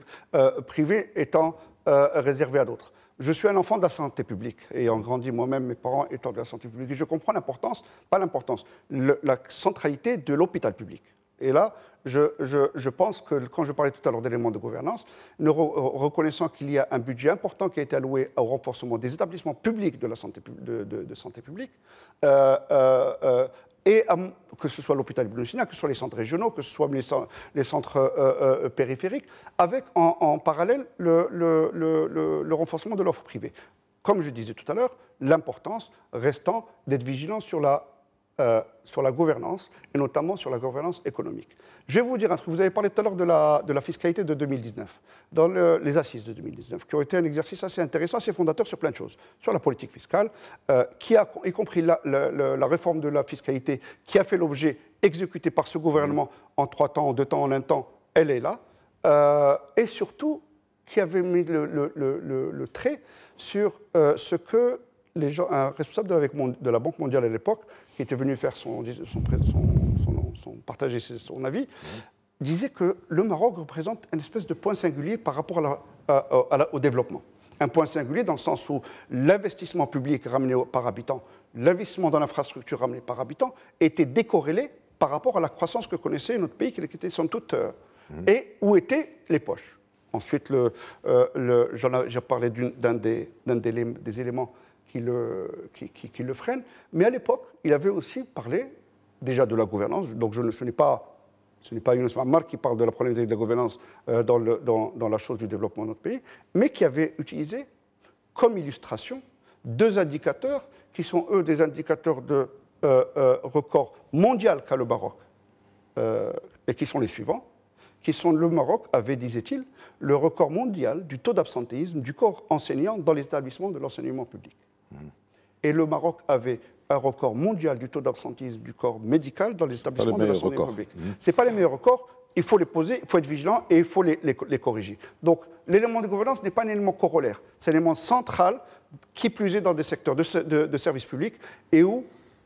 C: privée étant réservé à d'autres. Je suis un enfant de la santé publique, ayant grandi moi-même, mes parents étant de la santé publique, et je comprends l'importance, pas l'importance, la centralité de l'hôpital public. Et là, je pense que, quand je parlais tout à l'heure d'éléments de gouvernance, reconnaissant qu'il y a un budget important qui a été alloué au renforcement des établissements publics de la santé, de santé publique, et que ce soit l'hôpital Ibn Sina, que ce soit les centres régionaux, que ce soit les centres périphériques, avec en parallèle le renforcement de l'offre privée. Comme je disais tout à l'heure, l'importance restant d'être vigilant sur la gouvernance, et notamment sur la gouvernance économique. Je vais vous dire un truc, vous avez parlé tout à l'heure de la fiscalité de 2019, dans les assises de 2019, qui ont été un exercice assez intéressant, assez fondateur sur plein de choses, sur la politique fiscale, y compris la réforme de la fiscalité, qui a fait l'objet, exécuté par ce gouvernement en 3 temps, en 2 temps, en 1 temps, elle est là, et surtout, qui avait mis le trait sur ce que un responsable de la Banque mondiale à l'époque, qui était venu faire partager son avis, disait que le Maroc représente une espèce de point singulier par rapport au développement. Un point singulier dans le sens où l'investissement public ramené par habitant, l'investissement dans l'infrastructure ramené par habitant, était décorrélé par rapport à la croissance que connaissait notre pays, qui était somme toute, et où étaient les poches. Ensuite, j'ai parlé d'un des éléments qui le freine. Mais à l'époque, il avait aussi parlé déjà de la gouvernance. Donc ce n'est pas Younes Ma'amar qui parle de la problématique de la gouvernance dans la chose du développement de notre pays, mais qui avait utilisé comme illustration 2 indicateurs qui sont, eux, des indicateurs de record mondial qu'a le Maroc, et qui sont les suivants, qui sont le Maroc avait, disait-il, le record mondial du taux d'absentéisme du corps enseignant dans les établissements de l'enseignement public. Et le Maroc avait un record mondial du taux d'absentéisme du corps médical dans les établissements de l'enseignement public. Ce n'est pas les meilleurs records, il faut les poser, il faut être vigilant et il faut les corriger. Donc l'élément de gouvernance n'est pas un élément corollaire, c'est un élément central qui plus est dans des secteurs de services publics et où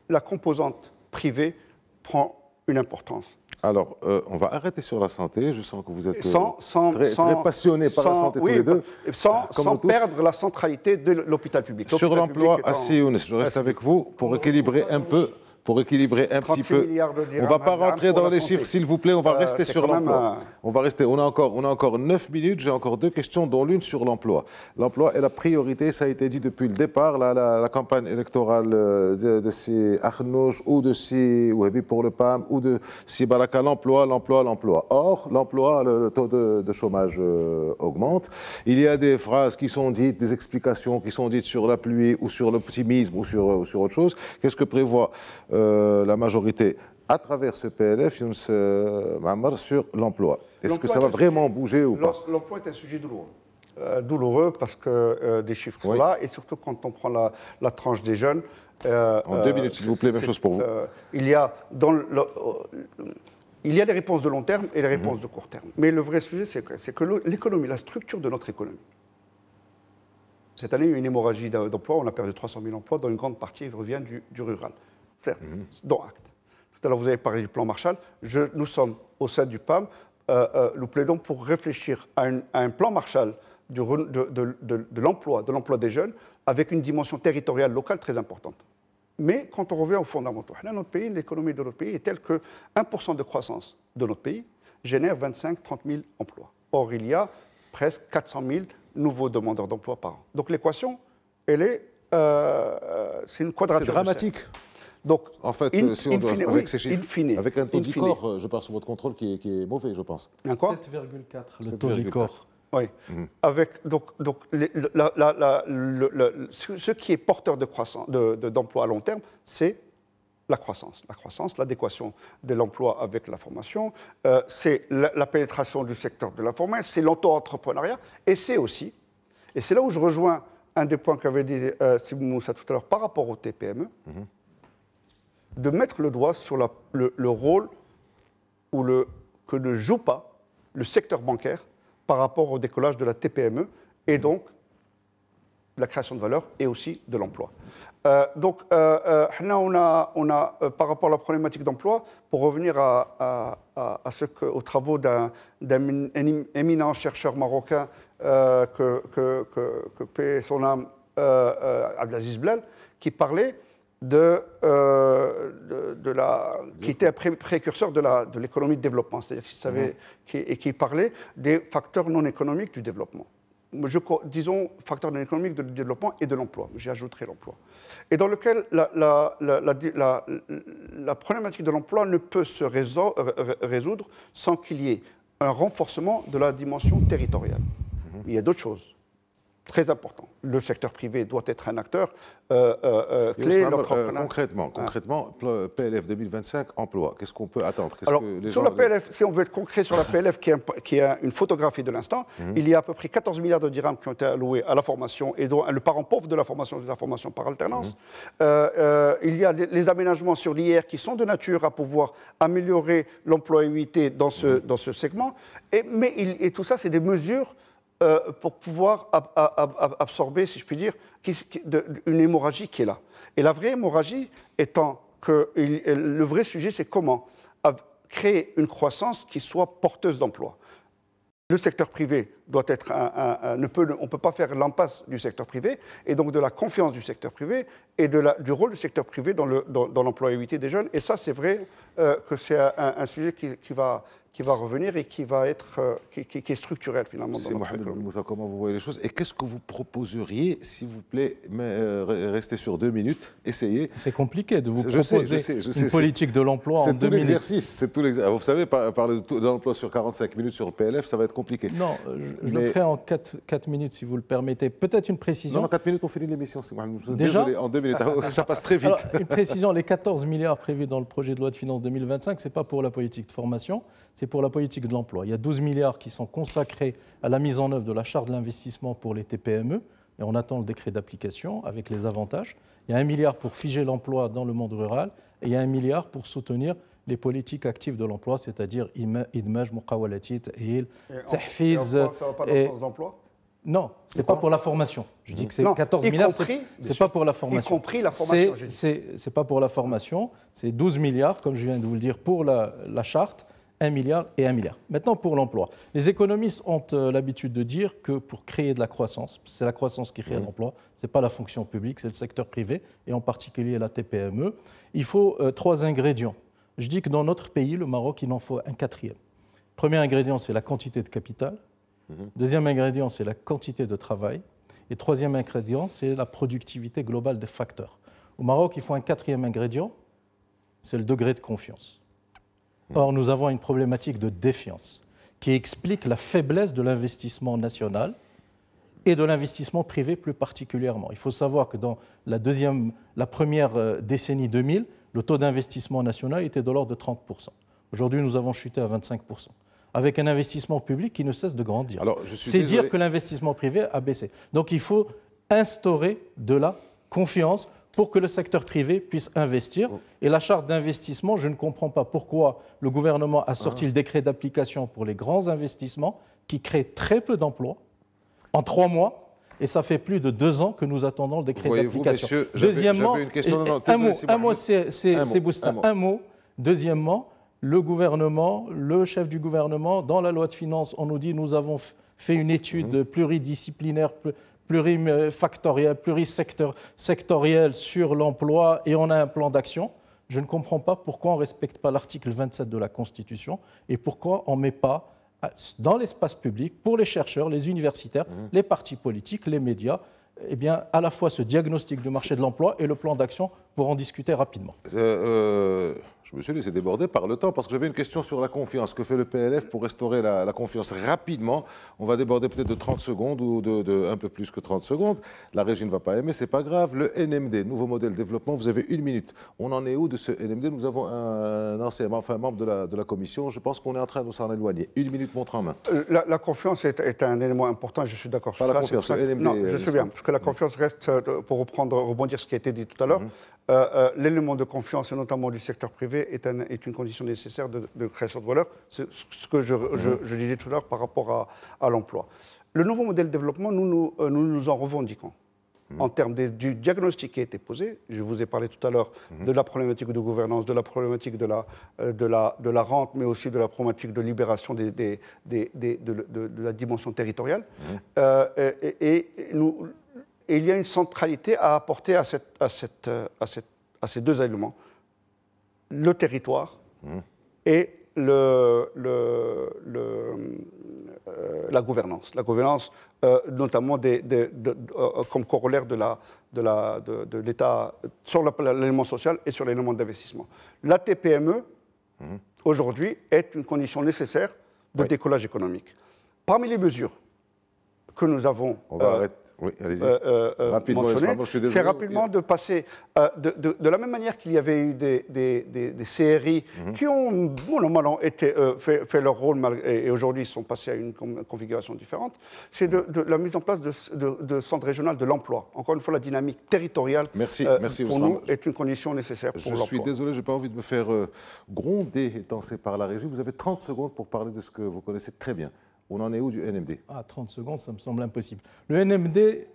C: la composante privée prend une importance.
A: Alors, on va arrêter sur la santé. Je sens que vous êtes très passionnés par la santé tous les deux.
C: Sans perdre la centralité de l'hôpital public.
A: Sur l'emploi, Assi Younes, je reste avec vous pour équilibrer un peu. Pour équilibrer un petit peu. On ne va pas rentrer dans les chiffres, s'il vous plaît, on va rester sur l'emploi. On a encore 9 minutes, j'ai encore 2 questions, dont l'une sur l'emploi. L'emploi est la priorité, ça a été dit depuis le départ, la campagne électorale de si Akhnouch ou de si Ouabi pour le PAM ou de si Baraka, l'emploi. Or, l'emploi, le taux de chômage augmente. Il y a des phrases qui sont dites, des explications qui sont dites sur la pluie ou sur l'optimisme ou sur autre chose. Qu'est-ce que prévoit la majorité à travers ce PLF, Younes Ma'amar, sur l'emploi? Est-ce que ça va vraiment bouger ou pas?
C: L'emploi est un sujet douloureux. Douloureux parce que des chiffres sont là, et surtout quand on prend la tranche des jeunes.
A: En 2 minutes, s'il vous plaît, même chose pour vous.
C: Il y a les réponses de long terme et les réponses de court terme. Mais le vrai sujet, c'est que l'économie, la structure de notre économie. Cette année, il y a eu une hémorragie d'emplois, on a perdu 300 000 emplois, dont une grande partie revient du rural. Certes, dont acte. Tout à l'heure, vous avez parlé du plan Marshall. Nous sommes, au sein du PAM, nous plaidons pour réfléchir à un plan Marshall de l'emploi des jeunes, avec une dimension territoriale locale très importante. Mais quand on revient aux fondamentaux, notre pays, l'économie de notre pays est telle que 1% de croissance de notre pays génère 25-30 000 emplois. Or, il y a presque 400 000 nouveaux demandeurs d'emploi par an. Donc l'équation, c'est une quadrature.
A: C'est dramatique.
C: Donc,
A: en fait, si on doit, avec ces chiffres, avec un taux du corps, je pars sur votre contrôle qui est mauvais, je pense.
B: 7,4 le taux du corps.
C: Oui. Avec, ce qui est porteur d'emploi à long terme, c'est la croissance. La croissance, l'adéquation de l'emploi avec la formation, c'est la pénétration du secteur de l'informel, c'est l'auto-entrepreneuriat, et c'est aussi, et c'est là où je rejoins un des points qu'avait dit Sibou Moussa tout à l'heure par rapport au TPME, de mettre le doigt sur le rôle que ne joue pas le secteur bancaire par rapport au décollage de la TPME et donc la création de valeur et aussi de l'emploi. Donc, par rapport à la problématique d'emploi, pour revenir aux travaux d'un éminent chercheur marocain que paie son âme Abdelaziz Blel, qui parlait qui était un précurseur de l'économie de développement, c'est-à-dire qui parlait des facteurs non économiques du développement. Disons facteurs non économiques du développement et de l'emploi. J'y ajouterai l'emploi. Et dans lequel la problématique de l'emploi ne peut se résoudre sans qu'il y ait un renforcement de la dimension territoriale. Il y a d'autres choses très importantes. Le secteur privé doit être un acteur clé.
A: Concrètement, PLF 2025, emploi, qu'est-ce qu'on peut attendre?
C: Alors, sur la PLF, si on veut être concret sur la PLF, qui est une photographie de l'instant, il y a à peu près 14 milliards de dirhams qui ont été alloués à la formation, et dont le parent pauvre de la formation par alternance. Il y a les aménagements sur l'IR qui sont de nature à pouvoir améliorer l'employabilité dans ce segment. Et tout ça, c'est des mesures pour pouvoir absorber, si je puis dire, une hémorragie qui est là. Et la vraie hémorragie étant que le vrai sujet, c'est comment créer une croissance qui soit porteuse d'emploi. Le secteur privé doit être on ne peut pas faire l'impasse du secteur privé, et donc de la confiance du secteur privé et du rôle du secteur privé dans l'employabilité des jeunes. Et ça, c'est vrai que c'est un sujet qui va revenir et qui est structurel finalement dans notre économie.
A: Moussa, comment vous voyez les choses? Et qu'est-ce que vous proposeriez, s'il vous plaît, restez sur 2 minutes, essayez.
B: C'est compliqué de vous proposer une politique de l'emploi en 2 minutes.
A: C'est tout l'exercice. Vous savez, parler de l'emploi sur 45 minutes sur le PLF, ça va être compliqué.
B: Non, je le ferai en 4 minutes, si vous le permettez. Peut-être une précision.
A: Non, en 4 minutes, on finit l'émission.
B: Déjà,
A: désolé, en 2 minutes, ça passe très vite.
B: Alors, une précision, les 14 milliards prévus dans le projet de loi de finances 2025, ce n'est pas pour la politique de formation, c'est pour la politique de l'emploi. Il y a 12 milliards qui sont consacrés à la mise en œuvre de la charte de l'investissement pour les TPME, et on attend le décret d'application avec les avantages. Il y a 1 milliard pour figer l'emploi dans le monde rural, et il y a 1 milliard pour soutenir les politiques actives de l'emploi, c'est-à-dire idmaj, muqawalatit, il, tahfiz.
C: Ça ne va pas dans le sens d'emploi?
B: Non, ce n'est pas pour la formation. Je dis que c'est 14 milliards, ce n'est pas pour la formation.
C: Y compris la formation.
B: C'est pas pour la formation, c'est 12 milliards, comme je viens de vous le dire, pour la charte, 1 milliard et 1 milliard. Maintenant, pour l'emploi. Les économistes ont l'habitude de dire que pour créer de la croissance, c'est la croissance qui crée l'emploi, ce n'est pas la fonction publique, c'est le secteur privé, et en particulier la TPME, il faut 3 ingrédients. Je dis que dans notre pays, le Maroc, il en faut un 4e. Premier ingrédient, c'est la quantité de capital. Deuxième ingrédient, c'est la quantité de travail. Et troisième ingrédient, c'est la productivité globale des facteurs. Au Maroc, il faut un 4e ingrédient, c'est le degré de confiance. Or, nous avons une problématique de défiance qui explique la faiblesse de l'investissement national et de l'investissement privé plus particulièrement. Il faut savoir que dans la première décennie 2000, le taux d'investissement national était de l'ordre de 30%. Aujourd'hui, nous avons chuté à 25%. Avec un investissement public qui ne cesse de grandir. C'est dire que l'investissement privé a baissé. Donc il faut instaurer de la confiance pour que le secteur privé puisse investir. Et la charte d'investissement, je ne comprends pas pourquoi le gouvernement a sorti le décret d'application pour les grands investissements qui créent très peu d'emplois en 3 mois. Et ça fait plus de 2 ans que nous attendons le décret d'application. Deuxièmement, un mot, c'est Boustin. Un mot. Deuxièmement, le gouvernement, le chef du gouvernement, dans la loi de finances, on nous dit nous avons fait une étude pluridisciplinaire, plurifactorielle, plurisectorielle sur l'emploi et on a un plan d'action. Je ne comprends pas pourquoi on ne respecte pas l'article 27 de la Constitution et pourquoi on ne met pas dans l'espace public, pour les chercheurs, les universitaires, les partis politiques, les médias, eh bien, à la fois ce diagnostic du marché de l'emploi et le plan d'action pour en discuter rapidement.
A: Je me suis laissé déborder par le temps parce que j'avais une question sur la confiance. Que fait le PLF pour restaurer la confiance rapidement? On va déborder peut-être de 30 secondes ou de un peu plus que 30 secondes. La régie ne va pas aimer, c'est pas grave. Le NMD, nouveau modèle de développement, vous avez 1 minute. On en est où de ce NMD? Nous avons un ancien membre de la commission. Je pense qu'on est en train de s'en éloigner. 1 minute, montre en main.
C: La confiance est un élément important, je suis d'accord sur ça.
A: La confiance, le NMD.
C: Non, je sais bien, parce que la confiance reste, pour rebondir ce qui a été dit tout à l'heure, l'élément de confiance, et notamment du secteur privé, est une condition nécessaire de création de valeur. C'est ce que je disais tout à l'heure par rapport à l'emploi. Le nouveau modèle de développement, nous en revendiquons. en termes du diagnostic qui a été posé. Je vous ai parlé tout à l'heure de la problématique de gouvernance, de la problématique de la rente, mais aussi de la problématique de libération de la dimension territoriale. Et il y a une centralité à apporter à ces deux éléments, le territoire et la gouvernance. La gouvernance, notamment comme corollaire de l'État sur l'élément social et sur l'élément d'investissement. La TPME, aujourd'hui, est une condition nécessaire de décollage économique. Parmi les mesures que nous avons mentionnées, c'est rapidement de passer, de la même manière qu'il y avait eu des CRI qui ont, normalement, fait leur rôle et aujourd'hui sont passés à une configuration différente, c'est de la mise en place de centres régionaux de l'emploi. Encore une fois, la dynamique territoriale, pour nous, est une condition nécessaire pour l'emploi.
A: Je suis désolé, je n'ai pas envie de me faire gronder et danser par la régie. Vous avez 30 secondes pour parler de ce que vous connaissez très bien. On en est où du NMD?
B: 30 secondes, ça me semble impossible. Le NMD,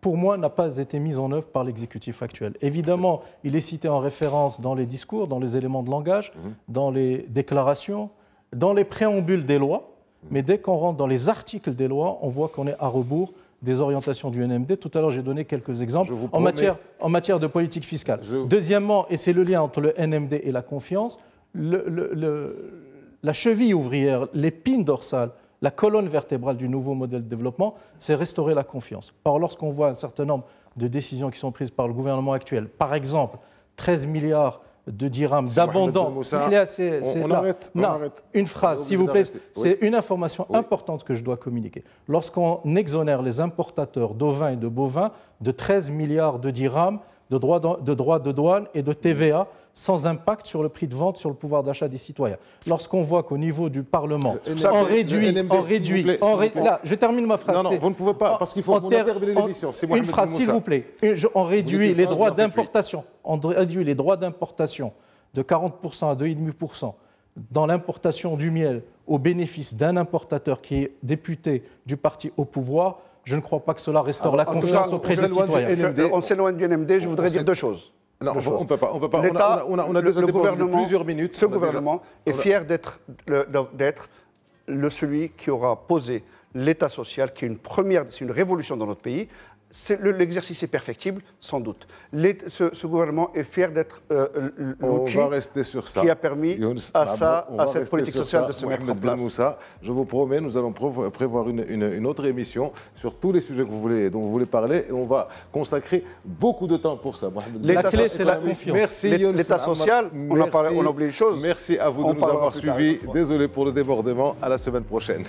B: pour moi, n'a pas été mis en œuvre par l'exécutif actuel. Évidemment, il est cité en référence dans les discours, dans les éléments de langage, dans les déclarations, dans les préambules des lois, mais dès qu'on rentre dans les articles des lois, on voit qu'on est à rebours des orientations du NMD. Tout à l'heure, j'ai donné quelques exemples en matière de politique fiscale. Deuxièmement, et c'est le lien entre le NMD et la confiance, la cheville ouvrière, l'épine dorsale, la colonne vertébrale du nouveau modèle de développement, c'est restaurer la confiance. Or, lorsqu'on voit un certain nombre de décisions qui sont prises par le gouvernement actuel, par exemple, 13 milliards de dirhams d'abondant.
A: On arrête.
B: Une phrase, s'il vous plaît. C'est une information importante que je dois communiquer. Lorsqu'on exonère les importateurs d'ovins et de bovins de 13 milliards de dirhams de droits de douane et de TVA, sans impact sur le prix de vente, sur le pouvoir d'achat des citoyens. Lorsqu'on voit qu'au niveau du Parlement, on réduit, là, je termine ma phrase.
A: Non, vous ne pouvez pas, parce qu'il faut terminer l'émission.
B: Une phrase, s'il vous plaît. On réduit les droits d'importation. On réduit les droits d'importation de 40% à 2,5% dans l'importation du miel au bénéfice d'un importateur qui est député du parti au pouvoir. Je ne crois pas que cela restaure la confiance auprès des citoyens.
C: On s'éloigne du NMD, je voudrais dire deux choses.
A: Non, on ne peut pas.
C: L'État,
A: on a déjà dépassé plusieurs minutes.
C: Ce gouvernement est fier d'être celui qui aura posé l'État social, qui est c'est une révolution dans notre pays. L'exercice est perfectible, sans doute. Ce gouvernement est fier d'être l'outil qui a permis à cette politique sociale de se mettre en place.
A: Moussa, je vous promets, nous allons prévoir une autre émission sur tous les sujets dont vous voulez parler et on va consacrer beaucoup de temps pour ça.
B: La clé, c'est la confiance.
A: Merci.
C: L'État social, on a oublié une chose.
A: Merci à vous de nous avoir suivis. Désolé pour le débordement. À la semaine prochaine.